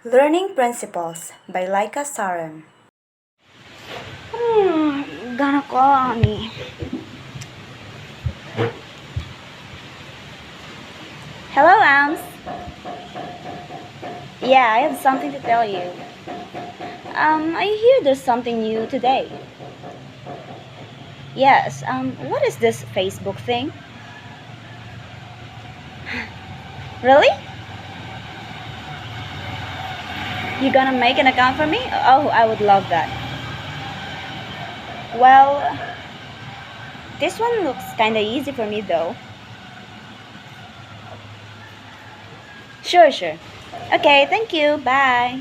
Learning Principles by Laika Saran. Gonna call me. Hello, Ams. Yeah, I have something to tell you. I hear there's something new today. Yes, what is this Facebook thing? Really? You gonna make an account for me? Oh, I would love that. Well, this one looks kinda easy for me though. Sure. Okay, thank you. Bye.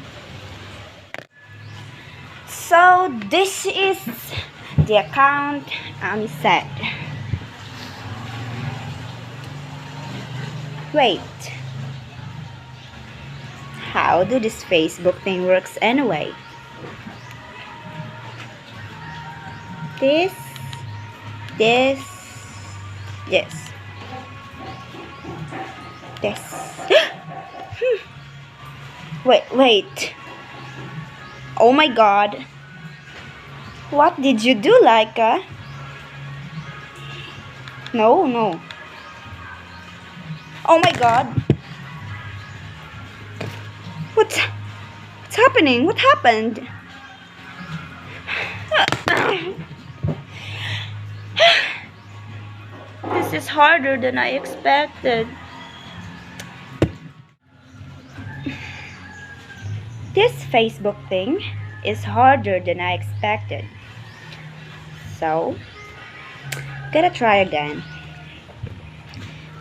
So this is the account Ami said. Wait. How do this Facebook thing works anyway? This, this, this. Wait. Oh my god. What did you do, Laika? No. Oh my god. What's happening? What happened? This is harder than I expected. This Facebook thing is harder than I expected. So, gotta try again.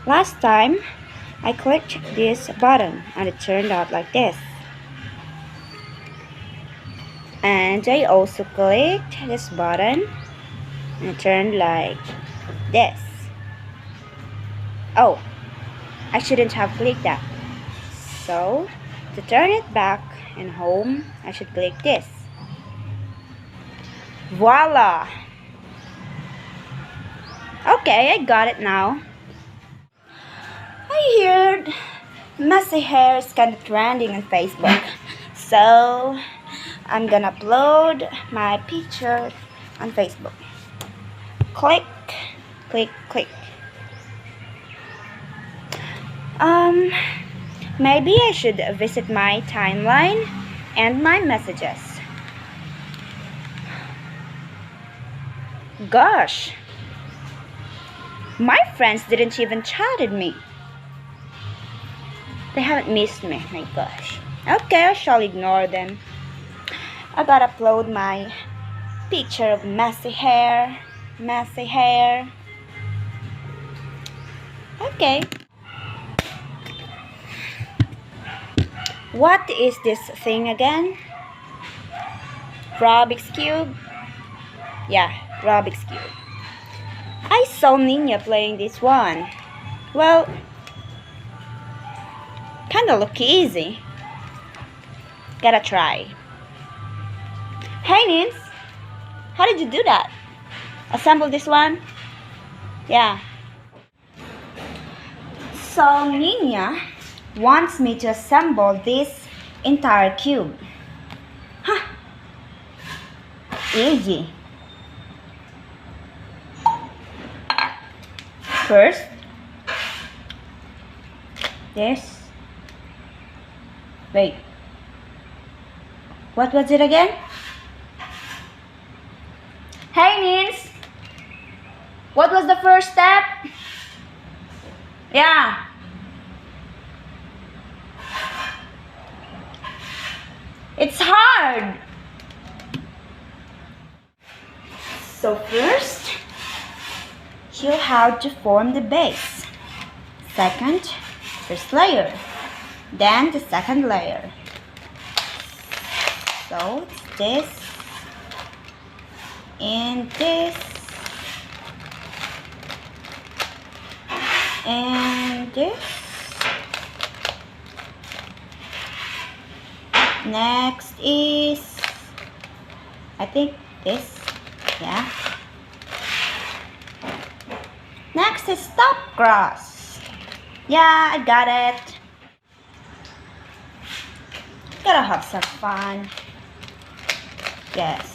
Last time, I clicked this button and it turned out like this. And I also clicked this button and it turned like this. Oh, I shouldn't have clicked that. So, to turn it back and home, I should click this. Voila! Okay, I got it now. I heard messy hair is kind of trending on Facebook. So, I'm gonna upload my picture on Facebook. Click. Maybe I should visit my timeline and my messages. Gosh, my friends didn't even chatted me. They haven't missed me, my gosh. Okay, I shall ignore them. I gotta upload my picture of messy hair. Okay. What is this thing again? Rubik's Cube? Yeah, Rubik's Cube. I saw Nina playing this one. Well, kinda look easy. Gotta try. Hey Nins, how did you do that? Assemble this one? Yeah. So Nina wants me to assemble this entire cube. Huh. Easy. First, this. Wait. What was it again? Hey Nins! What was the first step? Yeah. It's hard. So first, you have to form the base. Second, first layer. Then the second layer. So it's this and this and this. Next is, I think this, yeah. Next is top cross. Yeah, I got it. gotta have some fun. Yes.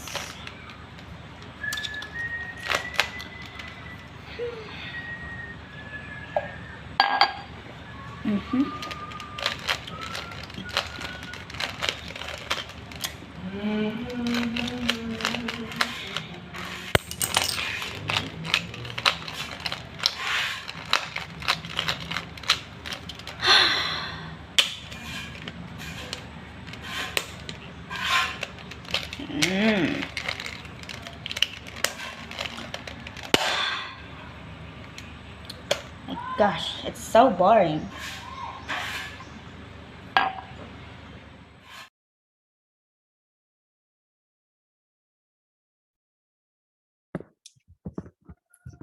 My gosh, it's so boring.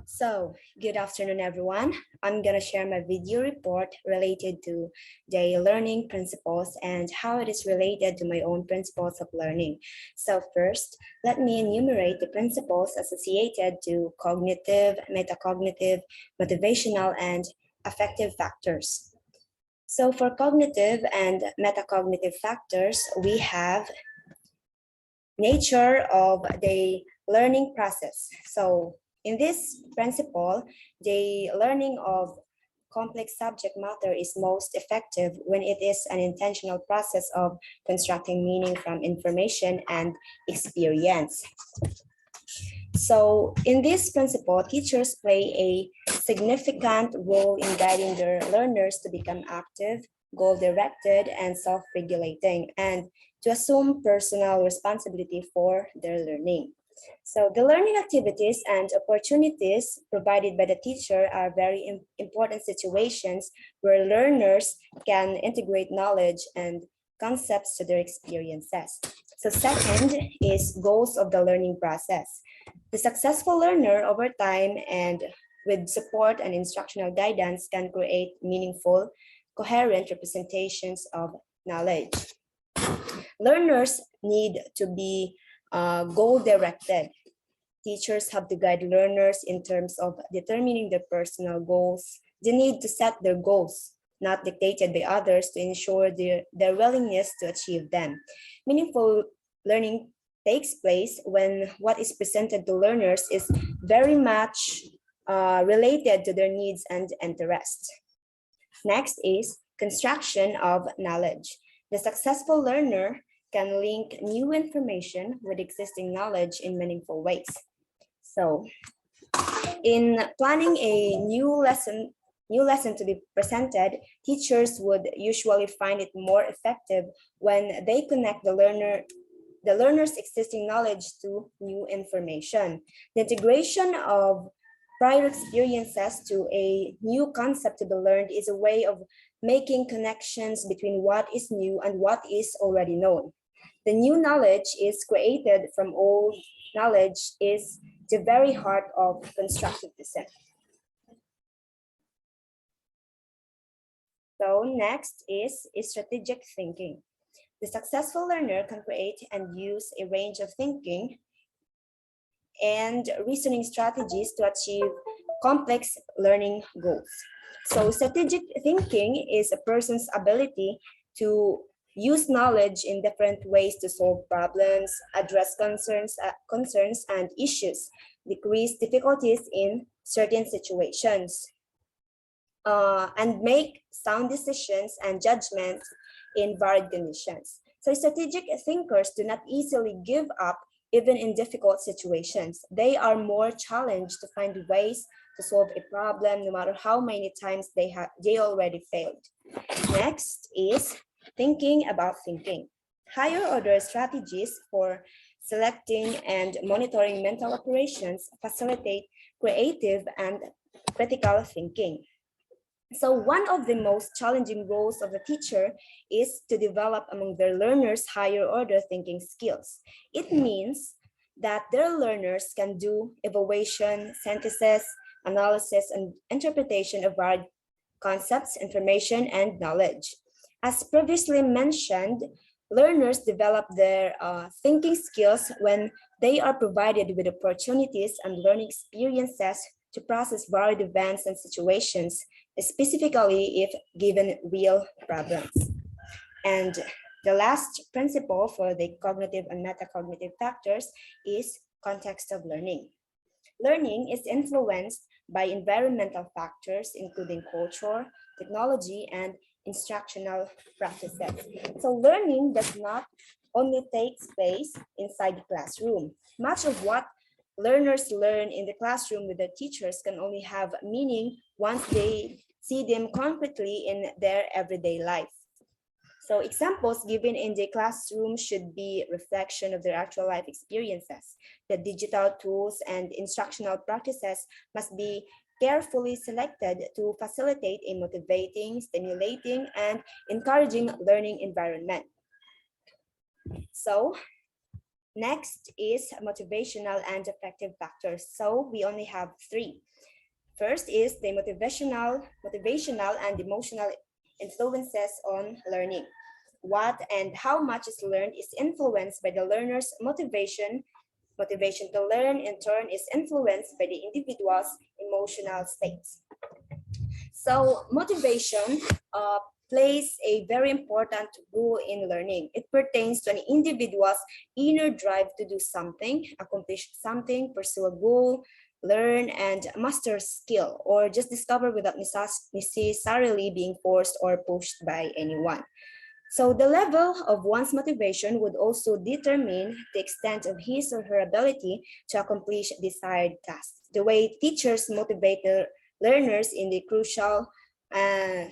So, good afternoon, everyone. I'm going to share my video report related to the learning principles and how it is related to my own principles of learning. So, first, let me enumerate the principles associated to cognitive, metacognitive, motivational, and affective factors. So, for cognitive and metacognitive factors, we have nature of the learning process. So in this principle, the learning of complex subject matter is most effective when it is an intentional process of constructing meaning from information and experience. So in this principle, teachers play a significant role in guiding their learners to become active, goal-directed, and self-regulating, and to assume personal responsibility for their learning. So the learning activities and opportunities provided by the teacher are very important situations where learners can integrate knowledge and concepts to their experiences. So second is goals of the learning process. The successful learner over time and with support and instructional guidance can create meaningful, coherent representations of knowledge. Learners need to be goal-directed. Teachers have to guide learners in terms of determining their personal goals. They need to set their goals, not dictated by others, to ensure their willingness to achieve them. Meaningful learning takes place when what is presented to learners is very much related to their needs and interests. Next is construction of knowledge. The successful learner can link new information with existing knowledge in meaningful ways. So, in planning a new lesson to be presented, teachers would usually find it more effective when they connect the learner's existing knowledge to new information. The integration of prior experiences to a new concept to be learned is a way of making connections between what is new and what is already known. The new knowledge is created from old knowledge is the very heart of constructivism. So next is strategic thinking. The successful learner can create and use a range of thinking and reasoning strategies to achieve complex learning goals. So strategic thinking is a person's ability to use knowledge in different ways to solve problems, address concerns and issues, decrease difficulties in certain situations, and make sound decisions and judgments in varied conditions. So strategic thinkers do not easily give up even in difficult situations. They are more challenged to find ways to solve a problem no matter how many times they already failed. Next is thinking about thinking. Higher order strategies for selecting and monitoring mental operations facilitate creative and critical thinking. So one of the most challenging roles of the teacher is to develop among their learners higher order thinking skills. It means that their learners can do evaluation, synthesis, analysis, and interpretation of varied concepts, information, and knowledge. As previously mentioned, learners develop their thinking skills when they are provided with opportunities and learning experiences to process varied events and situations, specifically if given real problems. And The last principle for the cognitive and metacognitive factors is context of learning. Learning is influenced by environmental factors, including culture, technology, and instructional practices. So learning does not only take place inside the classroom. Much of what learners learn in the classroom with their teachers can only have meaning once they see them concretely in their everyday life. So examples given in the classroom should be reflection of their actual life experiences. The digital tools and instructional practices must be carefully selected to facilitate a motivating, stimulating, and encouraging learning environment. So next is motivational and affective factors. So we only have three. First is the motivational and emotional influences on learning. What and how much is learned is influenced by the learner's motivation. Motivation to learn, in turn, is influenced by the individual's emotional states. So motivation plays a very important role in learning. It pertains to an individual's inner drive to do something, accomplish something, pursue a goal, learn and master a skill, or just discover without necessarily being forced or pushed by anyone. So the level of one's motivation would also determine the extent of his or her ability to accomplish desired tasks. The way teachers motivate their learners in the crucial to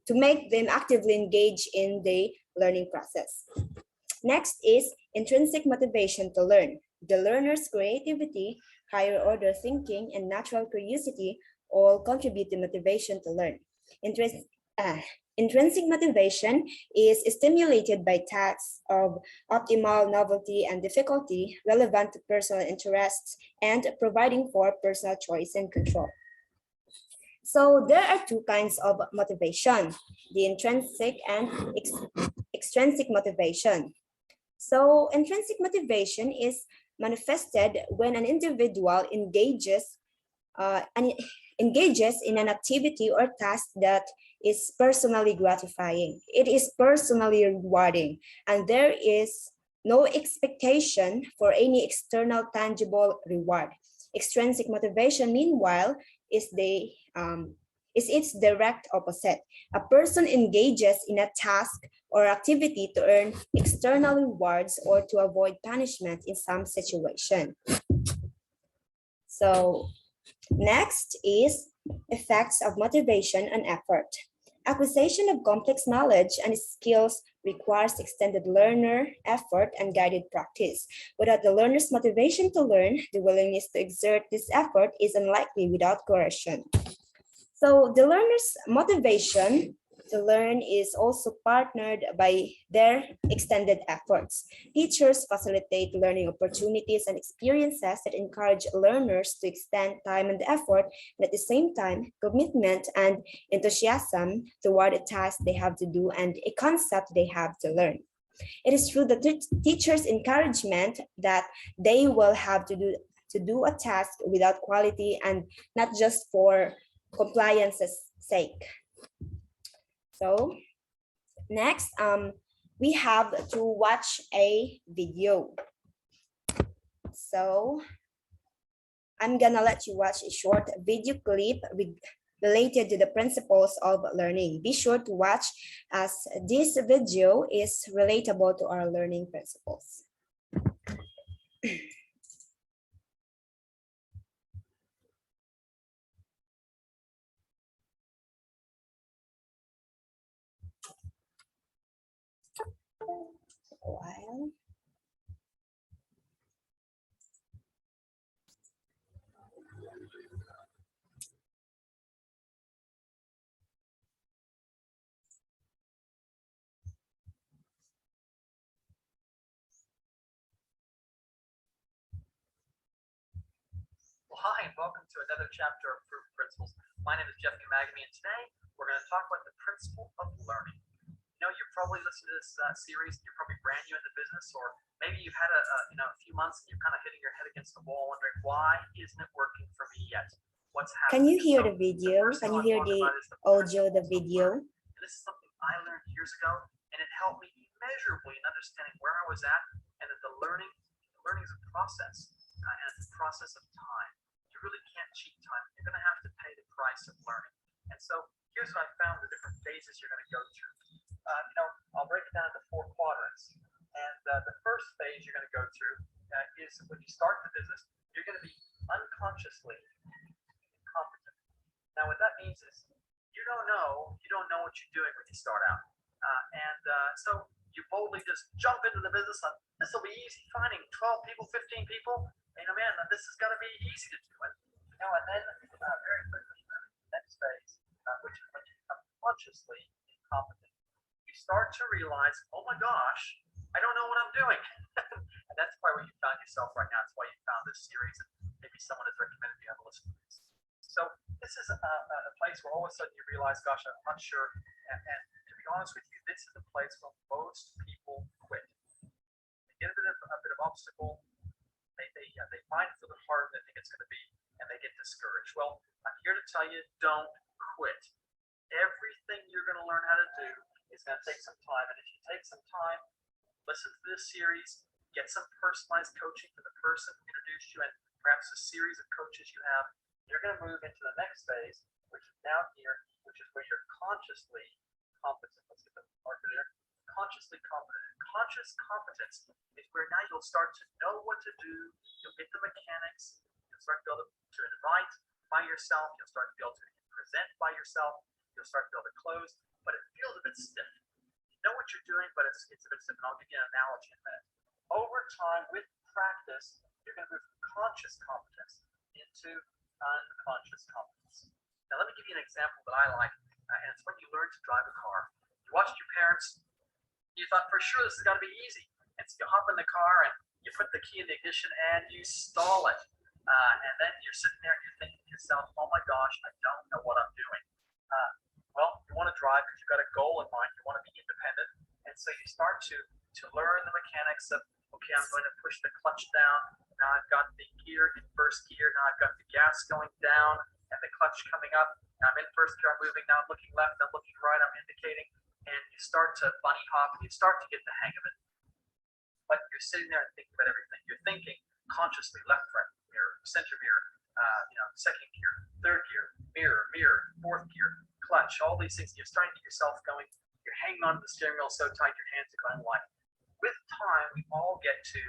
make them actively engage in the learning process. Next is intrinsic motivation to learn. The learner's creativity, higher order thinking, and natural curiosity all contribute to motivation to learn. Intrinsic motivation is stimulated by tasks of optimal novelty and difficulty relevant to personal interests and providing for personal choice and control. So there are two kinds of motivation, the intrinsic and extrinsic motivation. So intrinsic motivation is manifested when an individual engages in an activity or task that is personally gratifying. It is personally rewarding, and there is no expectation for any external tangible reward. Extrinsic motivation, meanwhile, is its direct opposite. A person engages in a task or activity to earn external rewards or to avoid punishment in some situation. So next is effects of motivation and effort. Acquisition of complex knowledge and skills requires extended learner effort and guided practice. Without the learner's motivation to learn, the willingness to exert this effort is unlikely without coercion. So the learner's motivation to learn is also partnered by their extended efforts. Teachers facilitate learning opportunities and experiences that encourage learners to extend time and effort, and at the same time, commitment and enthusiasm toward a task they have to do and a concept they have to learn. It is through the teacher's encouragement that they will have to do a task without quality and not just for compliance's sake. So next, we have to watch a video. So I'm gonna let you watch a short video clip related to the principles of learning. Be sure to watch as this video is relatable to our learning principles. A while. Hi, and welcome to another chapter of Proof Principles. My name is Jeff Kamagami, and today we're going to talk about the principle of learning. You know, you're probably listening to this series, and you're probably brand new in the business, or maybe you've had a few months and you're kind of hitting your head against the wall, wondering why isn't it working for me yet? What's happening? Can you hear the video? Can you hear the audio, the video? And this is something I learned years ago, and it helped me immeasurably in understanding where I was at, and that the learning is a process, and it's a process of time. You really can't cheat time. You're going to have to pay the price of learning. And so here's what I found: the different phases you're going to go through. I'll break it down into four quadrants. And the first phase you're going to go through is when you start the business, you're going to be unconsciously incompetent. Now, what that means is you don't know what you're doing when you start out, so you boldly just jump into the business. And this will be easy. Finding 12 people, 15 people, man, this is going to be easy to do. And then very quickly, the next phase, which is when you become consciously incompetent, you start to realize, oh my gosh, I don't know what I'm doing. And that's probably where you found yourself right now. That's why you found this series, and maybe someone has recommended you have a listen to this. So this is a place where all of a sudden you realize, gosh, I'm not sure. And to be honest with you, this is a place where most people quit. They get a bit of obstacle. They find it a little harder than they think it's going to be, and they get discouraged. Well, I'm here to tell you, don't quit. Everything you're going to learn how to do is going to take some time. And if you take some time, listen to this series, get some personalized coaching from the person who introduced you, and perhaps a series of coaches you have, you're going to move into the next phase, which is down here, which is where you're consciously competent. Let's get the marker there. Consciously competent. Conscious competence is where now you'll start to know what to do. You'll get the mechanics. You'll start to be able to invite by yourself. You'll start to be able to present by yourself. You'll start to be able to close, but it feels a bit stiff. You know what you're doing, but it's a bit stiff. And I'll give you an analogy in a minute. Over time, with practice, you're going to move from conscious competence into unconscious competence. Now, let me give you an example that I like, and it's when you learn to drive a car. You watched your parents, you thought for sure this has got to be easy. And so you hop in the car and you put the key in the ignition and you stall it. And then you're sitting there and you're thinking to yourself, oh my gosh, I don't know what I'm doing. Well, you want to drive because you've got a goal in mind. You want to be independent. And so you start to learn the mechanics of, okay, I'm going to push the clutch down. Now I've got the gear in first gear. Now I've got the gas going down and the clutch coming up. Now I'm in first gear, I'm moving. Now I'm looking left, I'm looking right, I'm indicating. And you start to bunny hop and you start to get the hang of it. But you're sitting there and thinking about everything. You're thinking consciously, left, right, mirror, center mirror, second gear, third gear, mirror, fourth gear, clutch, all these things. You're starting to get yourself going. You're hanging on to the steering wheel so tight your hands are going wide. With time, we all get to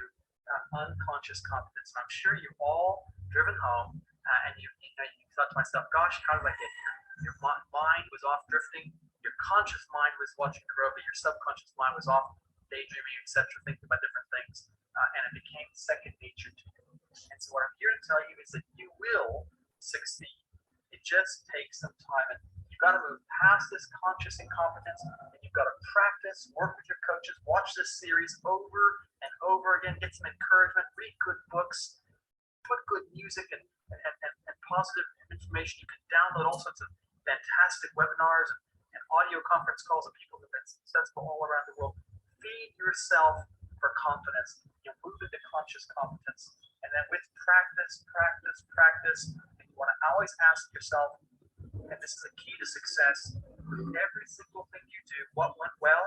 unconscious competence. And I'm sure you've all driven home and you thought to myself, gosh, how did I get here? Your mind was off drifting. Your conscious mind was watching the road, but your subconscious mind was off daydreaming, etc., thinking about different things, and it became second nature to you. And so what I'm here to tell you is that you will succeed. It just takes some time, and you've got to move past this conscious incompetence, and you've got to practice, work with your coaches, watch this series over and over again, get some encouragement, read good books, put good music and positive information. You can download all sorts of fantastic webinars and audio conference calls of people who've been successful all around the world. Feed yourself for confidence. You move into conscious competence. And then with practice, you want to always ask yourself, and this is a key to success, every single thing you do, what went well,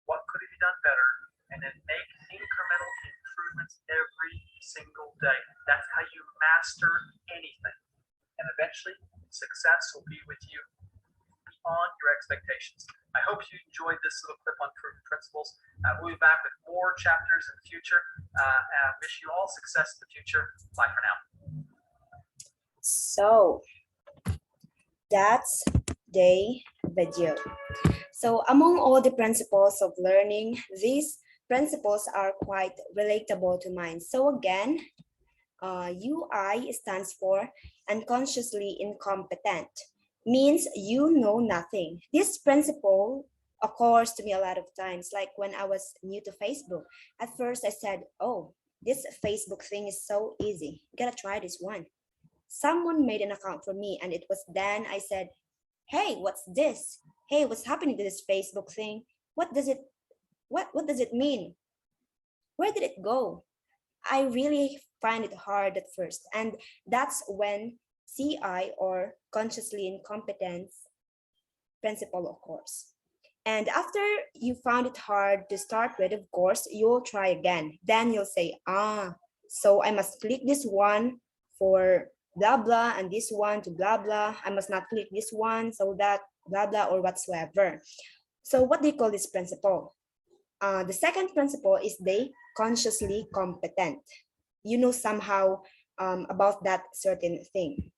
what could have you done better, and then make incremental improvements every single day. That's how you master anything. And eventually, success will be with you beyond your expectations. I hope you enjoyed this little clip on proven principles. We'll be back with more chapters in the future. Wish you all success in the future. Bye for now. So that's the video. So among all the principles of learning, these principles are quite relatable to mine. So again, UI stands for unconsciously incompetent, means you know nothing. This principle occurs to me a lot of times, like when I was new to Facebook. At first I said, oh, this Facebook thing is so easy. Gotta try this one. Someone made an account for me, and it was then I said, hey, what's this? Hey, what's happening to this Facebook thing? What does it mean? Where did it go? I really find it hard at first. And that's when CI, or consciously incompetence principle, occurs. And after you found it hard to start with, of course, you'll try again. Then you'll say, so I must click this one for blah, blah, and this one to blah, blah. I must not click this one so that blah, blah, or whatsoever. So what do you call this principle? The second principle is they consciously competent. You know somehow about that certain thing.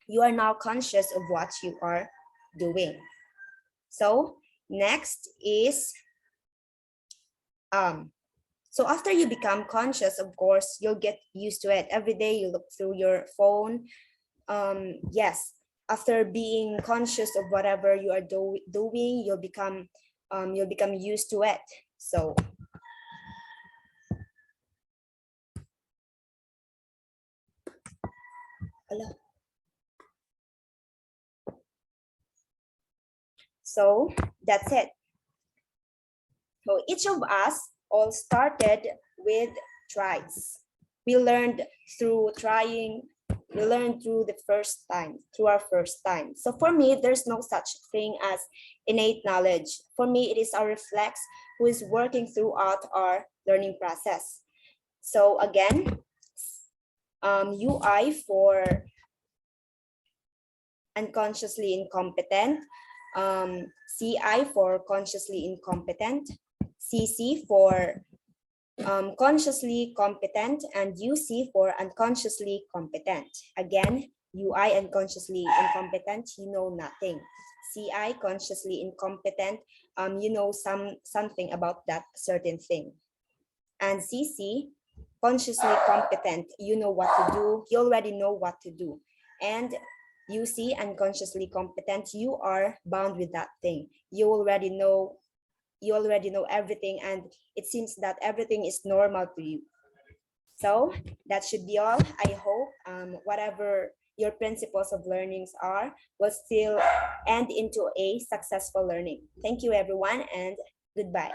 You are now conscious of what you are doing. So next is, so after you become conscious, of course, you'll get used to it. Every day you look through your phone. Yes, after being conscious of whatever you are doing, you'll become used to it. So hello. So that's it. So each of us all started with tries. We learned through trying. We learned through our first time. So for me, there's no such thing as innate knowledge. For me, it is our reflex who is working throughout our learning process. So again, UI for unconsciously incompetent, CI for consciously incompetent, CC for consciously competent, and UC for unconsciously competent. Again, UI unconsciously incompetent, you know nothing. CI consciously incompetent, you know something about that certain thing. And CC consciously competent, you know what to do, you already know what to do. And UC unconsciously competent, you are bound with that thing. You already know everything, and it seems that everything is normal to you. So that should be all. I hope whatever your principles of learnings are will still end into a successful learning. Thank you, everyone, and goodbye.